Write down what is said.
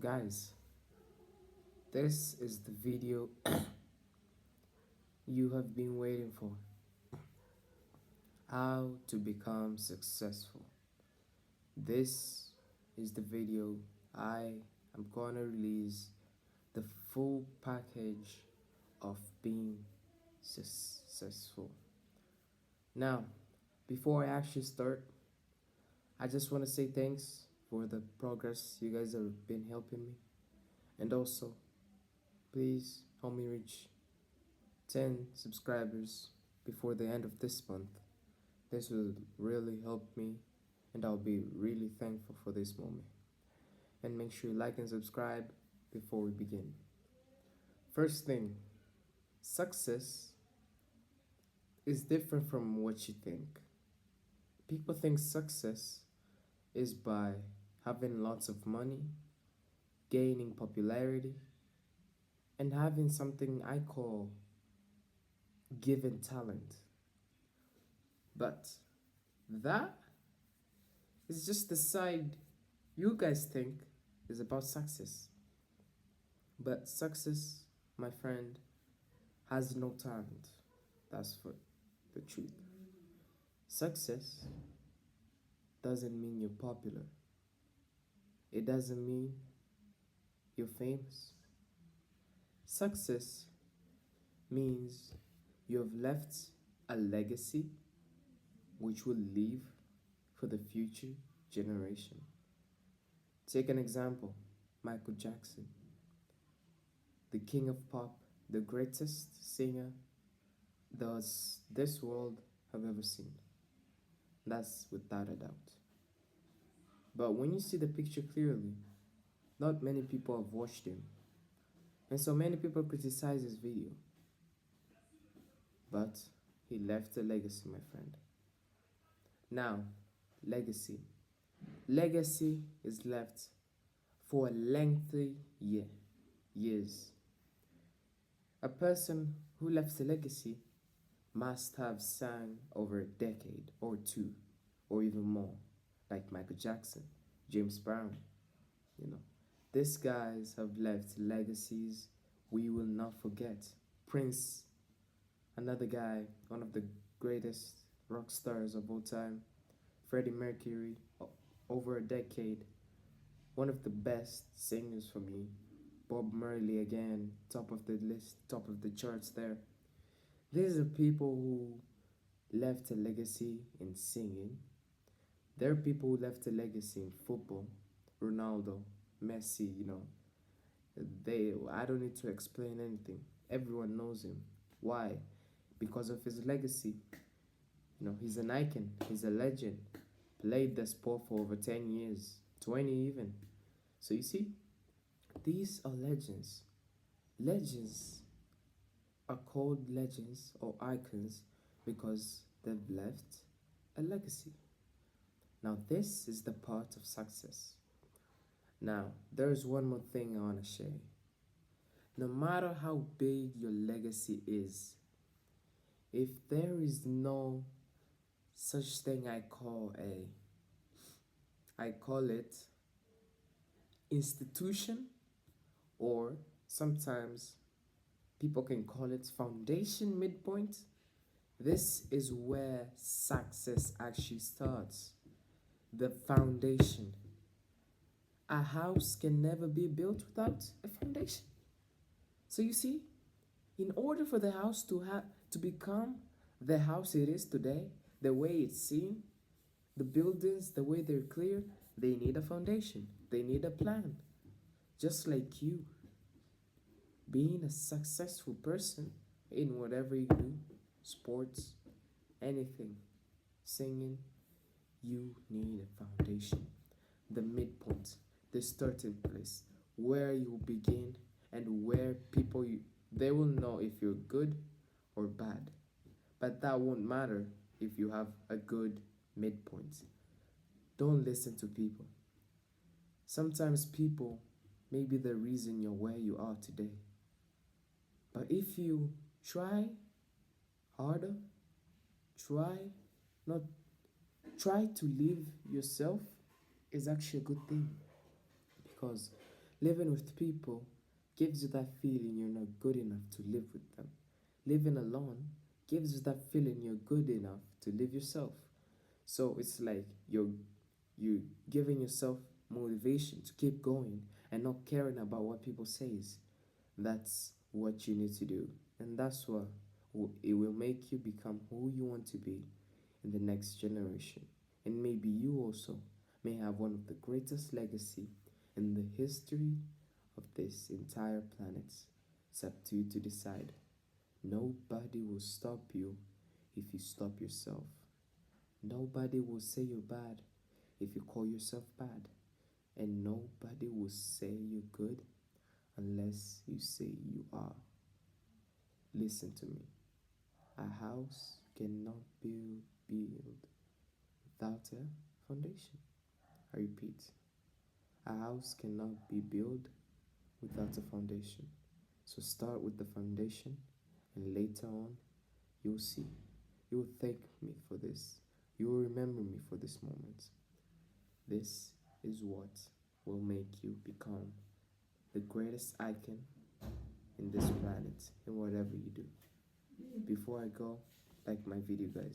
Guys, this is the video you have been waiting for. How to become successful. This is the video I am gonna release the full package of being successful. Now, before I actually start, I just want to say thanks for the progress you guys have been helping me. And also, please help me reach 10 subscribers before the end of this month. This will really help me, and I'll be really thankful for this moment. And make sure you like and subscribe before we begin. First thing, success is different from what you think. People think success is by having lots of money, gaining popularity, and having something I call given talent. But that is just the side you guys think is about success. But success, my friend, has no talent. That's for the truth. Success doesn't mean you're popular. It doesn't mean you're famous. Success means you have left a legacy which will live for the future generation. Take an example, Michael Jackson, the king of pop, the greatest singer this world have ever seen. That's without a doubt. But when you see the picture clearly, not many people have watched him. And so many people criticize his video. But he left a legacy, my friend. Now, legacy. Legacy is left for a lengthy years. A person who left a legacy must have sang over a decade or two or even more, like Michael Jackson, James Brown. You know, these guys have left legacies we will not forget. Prince, another guy, one of the greatest rock stars of all time. Freddie Mercury, over a decade, one of the best singers for me. Bob Marley again, top of the list, top of the charts there. These are people who left a legacy in singing. There are people who left a legacy in football. Ronaldo, Messi, I don't need to explain anything. Everyone knows him. Why? Because of his legacy. He's an icon, he's a legend. Played the sport for over 10 years, 20 even. So you see, these are legends. Legends are called legends or icons because they've left a legacy. Now, this is the part of success. Now, there's one more thing I want to share. No matter how big your legacy is, if there is no such thing I call it institution, or sometimes people can call it foundation midpoint. This is where success actually starts. The foundation. A house can never be built without a foundation. So you see, in order for the house to become the house it is today, the way it's seen, the buildings, the way they're clear, they need a foundation. They need a plan. Just like you, being a successful person in whatever you do, sports, anything, singing, you need a foundation. The midpoint, the starting place, where you begin and where they will know if you're good or bad. But that won't matter if you have a good midpoint. Don't listen to people. Sometimes people may be the reason you're where you are today. But if you try harder, try not try to live yourself is actually a good thing, because Living with people gives you that feeling you're not good enough to live with them. Living alone gives you that feeling you're good enough to live yourself. So it's like you giving yourself motivation to keep going and not caring about what people says. That's what you need to do, and that's what it will make you become who you want to be in the next generation. And maybe you also may have one of the greatest legacy in the history of this entire planet. It's up to you to decide. Nobody will stop you if you stop yourself. Nobody will say you're bad if you call yourself bad. And nobody will say you're good unless you say you are. Listen to me. A house cannot be built without a foundation. I repeat, a house cannot be built without a foundation. So start with the foundation, and later on, you'll see. You'll thank me for this. You will remember me for this moment. This is what will make you become the greatest icon in this planet in whatever you do. Before I go, like my video, guys.